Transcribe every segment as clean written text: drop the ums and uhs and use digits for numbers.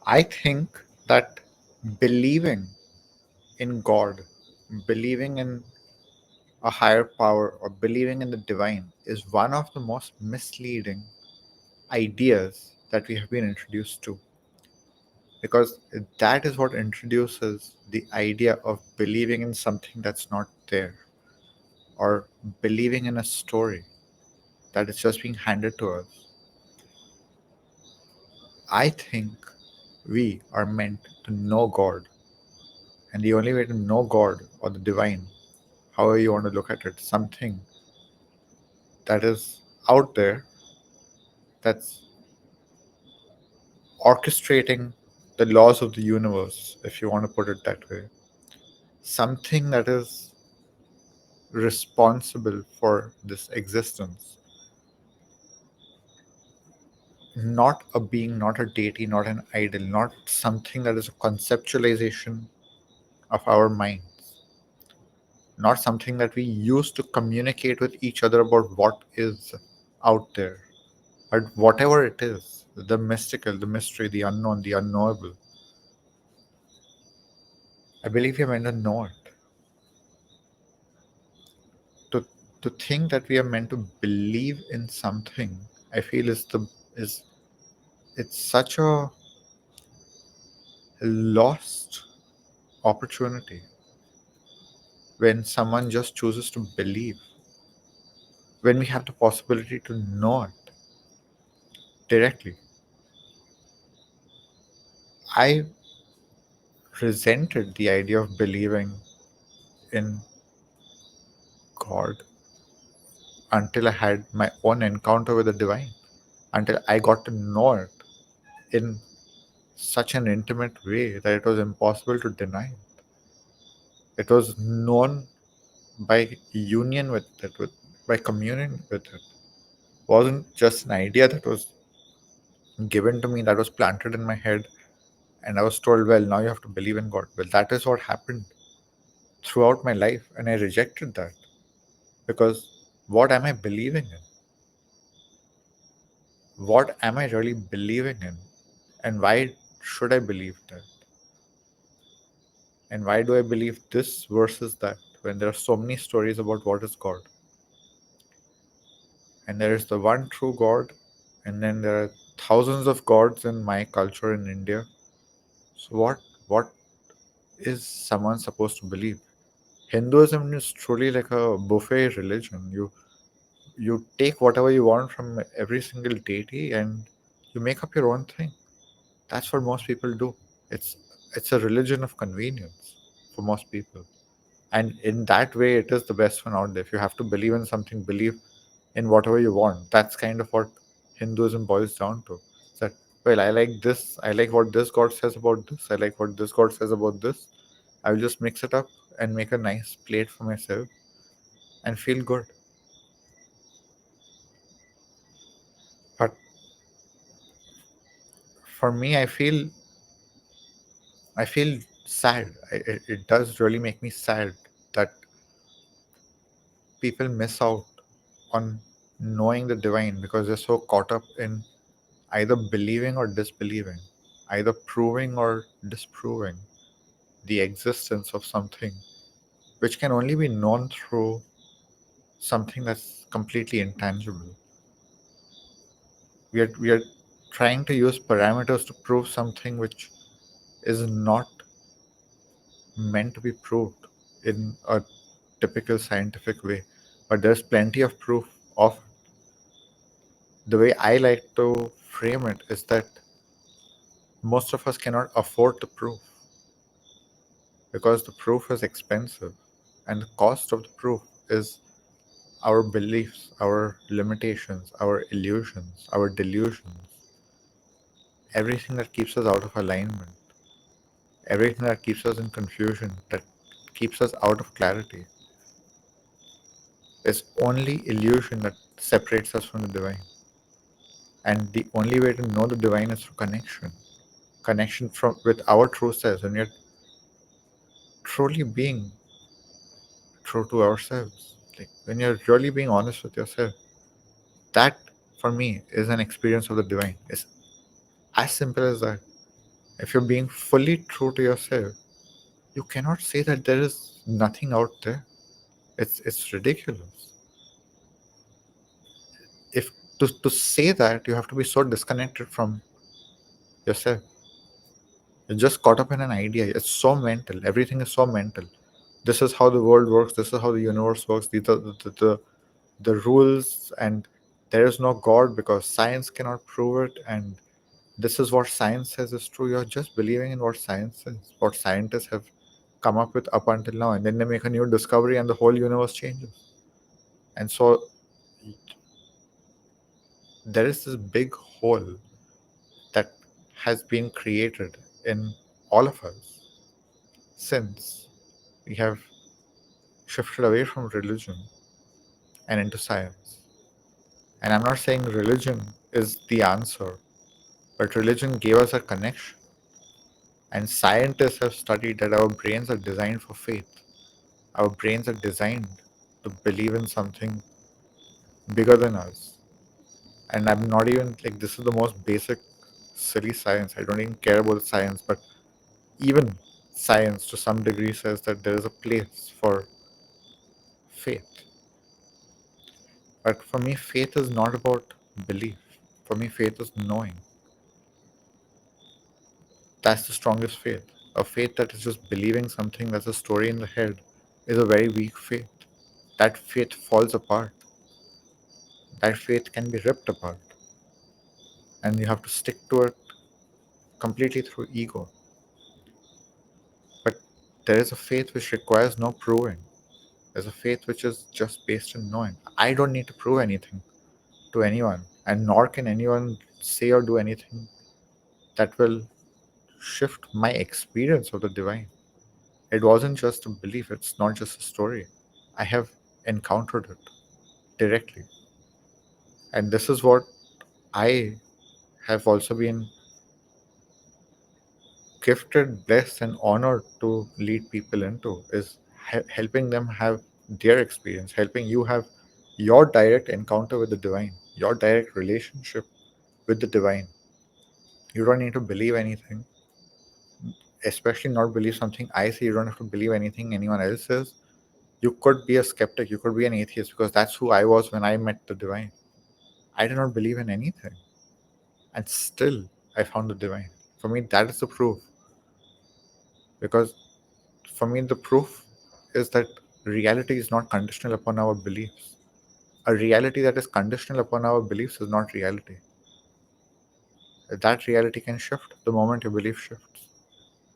I think that believing in God, believing in a higher power, or believing in the divine is one of the most misleading ideas that we have been introduced to, because that is what introduces the idea of believing in something that's not there, or believing in a story that is just being handed to us. I think we are meant to know God, and the only way to know God or the divine, however you want to look at it, something that is out there, that's orchestrating the laws of the universe, if you want to put it that way, something that is responsible for this existence, not a being, not a deity, not an idol, not something that is a conceptualization of our minds, not something that we use to communicate with each other about what is out there, but whatever it is, the mystical, the mystery, the unknown, the unknowable. I believe you're meant to know it. To to think that we are meant to believe in something, I feel is it's such a lost opportunity when someone just chooses to believe, when we have the possibility to know it directly. I resented the idea of believing in God until I had my own encounter with the divine, until I got to know it in such an intimate way that it was impossible to deny it. It was known by union with it, by communion with it. It wasn't just an idea that was given to me, that was planted in my head, and I was told, well, now you have to believe in God. Well, that is what happened throughout my life, and I rejected that, because what am I believing in? What am I really believing in? And why should I believe that? And why do I believe this versus that when there are so many stories about what is God? And there is the one true God, and then there are thousands of gods in my culture in India. So what is someone supposed to believe? Hinduism is truly like a buffet religion. You take whatever you want from every single deity and you make up your own thing. That's what most people do. It's it's a religion of convenience for most people. And in that way it is the best one out there. If you have to believe in something, believe in whatever you want. That's kind of what Hinduism boils down to. That, well, I like this, I like what this god says about this, I like what this god says about this. I will just mix it up and make a nice plate for myself and feel good. But for me, I feel sad. It does really make me sad that people miss out on knowing the divine because they're so caught up in either believing or disbelieving, either proving or disproving the existence of something which can only be known through something that's completely intangible. We are trying to use parameters to prove something which is not meant to be proved in a typical scientific way. But there's plenty of proof of. The way I like to frame it is that most of us cannot afford the proof because the proof is expensive, and the cost of the proof is our beliefs, our limitations, our illusions, our delusions, everything that keeps us out of alignment, everything that keeps us in confusion, that keeps us out of clarity. Is only illusion that separates us from the divine. And the only way to know the divine is through connection. Connection from with our true selves, and you're truly being true to ourselves. Like when you're really being honest with yourself, that for me is an experience of the divine. It's as simple as that. If you're being fully true to yourself, you cannot say that there is nothing out there. It's ridiculous. If to say that, you have to be so disconnected from yourself. You're just caught up in an idea. It's so mental. Everything is so mental. This is how the world works. This is how the universe works. These are the rules, and there is no God because science cannot prove it. And this is what science says is true. You're just believing in what science says, what scientists have come up with up until now, and then they make a new discovery, and the whole universe changes. And so there is this big hole that has been created in all of us since we have shifted away from religion and into science. And I'm not saying religion is the answer, but religion gave us a connection. And scientists have studied that our brains are designed for faith. Our brains are designed to believe in something bigger than us. And I'm not even like, this is the most basic, silly science. I don't even care about the science, but even science to some degree says that there is a place for faith. But for me, faith is not about belief. For me, faith is knowing. That's the strongest faith. A faith that is just believing something that's a story in the head is a very weak faith. That faith falls apart. That faith can be ripped apart. And you have to stick to it completely through ego. But there is a faith which requires no proving. There's a faith which is just based in knowing. I don't need to prove anything to anyone, and nor can anyone say or do anything that will shift my experience of the divine. It wasn't just a belief, it's not just a story. I have encountered it directly. And this is what I have also been gifted, blessed, and honored to lead people into is helping them have their experience, helping you have your direct encounter with the divine, your direct relationship with the divine. You don't need to believe anything, especially not believe something I say. You don't have to believe anything anyone else says. You could be a skeptic, you could be an atheist, because that's who I was when I met the divine. I did not believe in anything, and still I found the divine. For me, that is the proof. Because for me, the proof is that reality is not conditional upon our beliefs. A reality that is conditional upon our beliefs is not reality. That reality can shift the moment your belief shifts.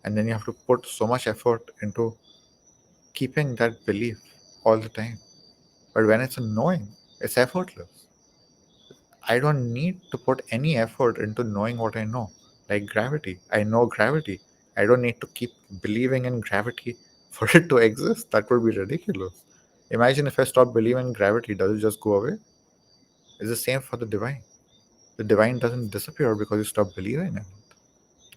And then you have to put so much effort into keeping that belief all the time. But when it's a knowing, it's effortless. I don't need to put any effort into knowing what I know. Like gravity. I know gravity. I don't need to keep believing in gravity for it to exist. That would be ridiculous. Imagine if I stop believing in gravity, does it just go away? It's the same for the divine. The divine doesn't disappear because you stop believing in it.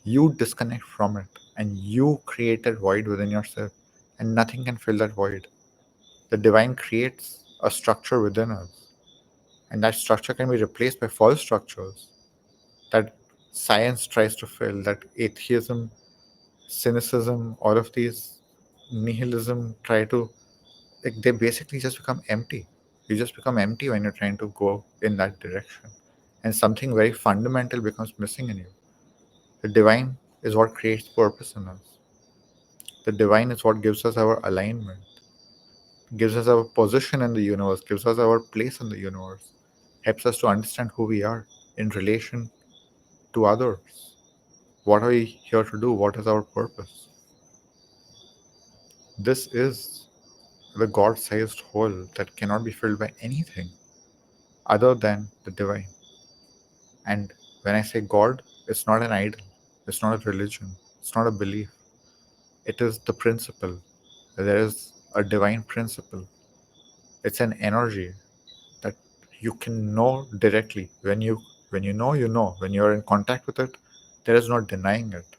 You disconnect from it and you create that void within yourself, and nothing can fill that void. The divine creates a structure within us, and that structure can be replaced by false structures that science tries to fill, that atheism, cynicism, all of these nihilism try to, like, they basically just become empty. You just become empty when you're trying to go in that direction. And something very fundamental becomes missing in you. The divine is what creates purpose in us. The divine is what gives us our alignment, gives us our position in the universe, gives us our place in the universe, helps us to understand who we are in relation to others. What are we here to do? What is our purpose? This is the God sized hole that cannot be filled by anything other than the divine. And when I say God, it's not an idol, it's not a religion, it's not a belief, it is the principle. There is a divine principle. It's an energy that you can know directly. When you know, you know. When you're in contact with it, there is no denying it.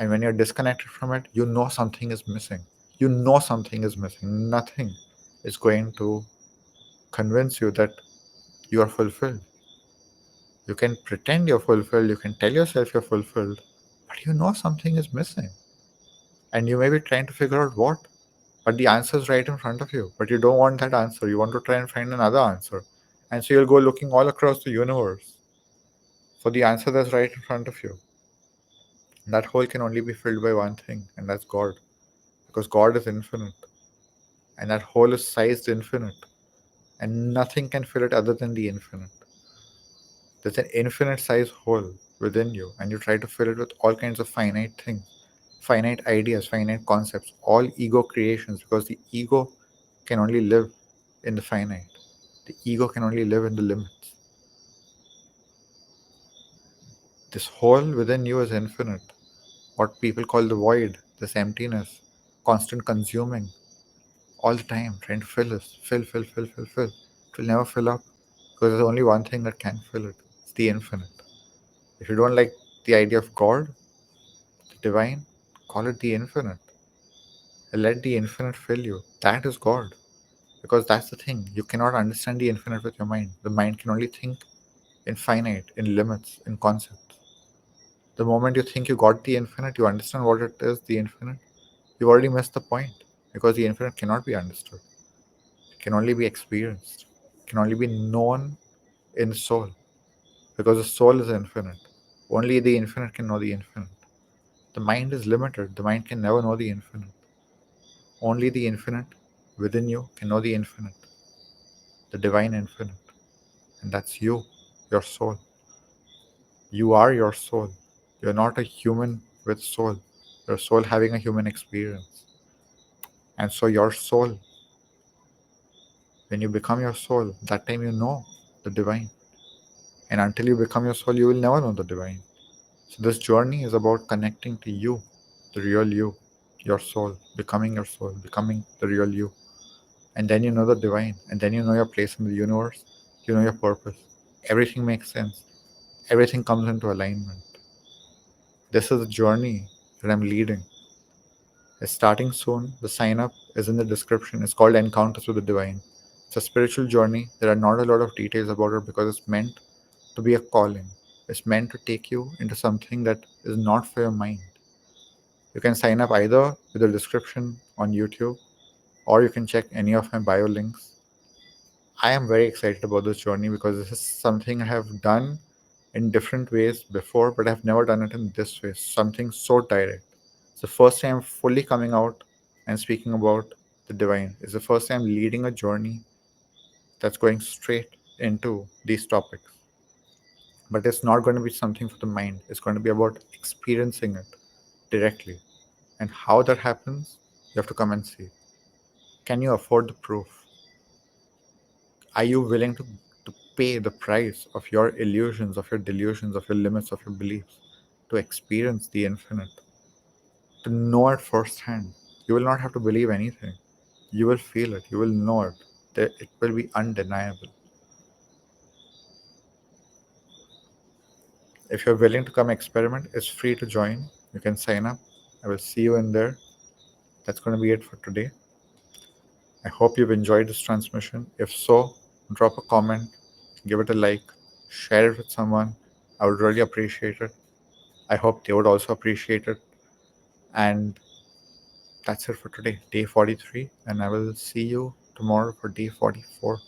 And when you're disconnected from it, you know something is missing. You know something is missing. Nothing is going to convince you that you are fulfilled. You can pretend you're fulfilled, you can tell yourself you're fulfilled, but you know something is missing. And you may be trying to figure out what, but the answer is right in front of you. But you don't want that answer. You want to try and find another answer. And so you'll go looking all across the universe for the answer that's right in front of you. And that hole can only be filled by one thing, and that's God. Because God is infinite. And that hole is sized infinite. And nothing can fill it other than the infinite. There's an infinite size hole within you, and you try to fill it with all kinds of finite things, finite ideas, finite concepts, all ego creations, because the ego can only live in the finite. The ego can only live in the limits. This hole within you is infinite. What people call the void, this emptiness, constant consuming, all the time, trying to fill this, fill. It will never fill up because there's only one thing that can fill it. It's the infinite. If you don't like the idea of God, the divine, call it the infinite. And let the infinite fill you. That is God. Because that's the thing. You cannot understand the infinite with your mind. The mind can only think in finite, in limits, in concepts. The moment you think you got the infinite, you understand what it is, the infinite, you've already missed the point. Because the infinite cannot be understood. It can only be experienced. It can only be known in the soul. Because the soul is infinite. Only the infinite can know the infinite. The mind is limited. The mind can never know the infinite. Only the infinite within you can know the infinite, the divine infinite. And that's you, your soul. You are your soul. You're not a human with soul. Your soul having a human experience. And so your soul, when you become your soul, that time you know the divine. And until you become your soul, you will never know the divine. So this journey is about connecting to you, the real you, your soul, becoming the real you. And then you know the divine. And then you know your place in the universe. You know your purpose. Everything makes sense. Everything comes into alignment. This is a journey that I'm leading. It's starting soon. The sign up is in the description. It's called Encounters with the Divine. It's a spiritual journey. There are not a lot of details about it because it's meant to be a calling. It's meant to take you into something that is not for your mind. You can sign up either with the description on YouTube or you can check any of my bio links. I am very excited about this journey because this is something I have done in different ways before, but I've never done it in this way. Something so direct. It's the first time fully coming out and speaking about the divine. It's the first time leading a journey that's going straight into these topics. But it's not going to be something for the mind, it's going to be about experiencing it directly. And how that happens, you have to come and see. Can you afford the proof? Are you willing to pay the price of your illusions, of your delusions, of your limits, of your beliefs, to experience the infinite, to know it firsthand? You will not have to believe anything. You will feel it, you will know it. It will be undeniable. If you're willing to come experiment, it's free to join. You can sign up. I will see you in there. That's going to be it for today. I hope you've enjoyed this transmission. If so, drop a comment, give it a like, share it with someone. I would really appreciate it. I hope they would also appreciate it. And that's it for today, day 43. And I will see you tomorrow for day 44.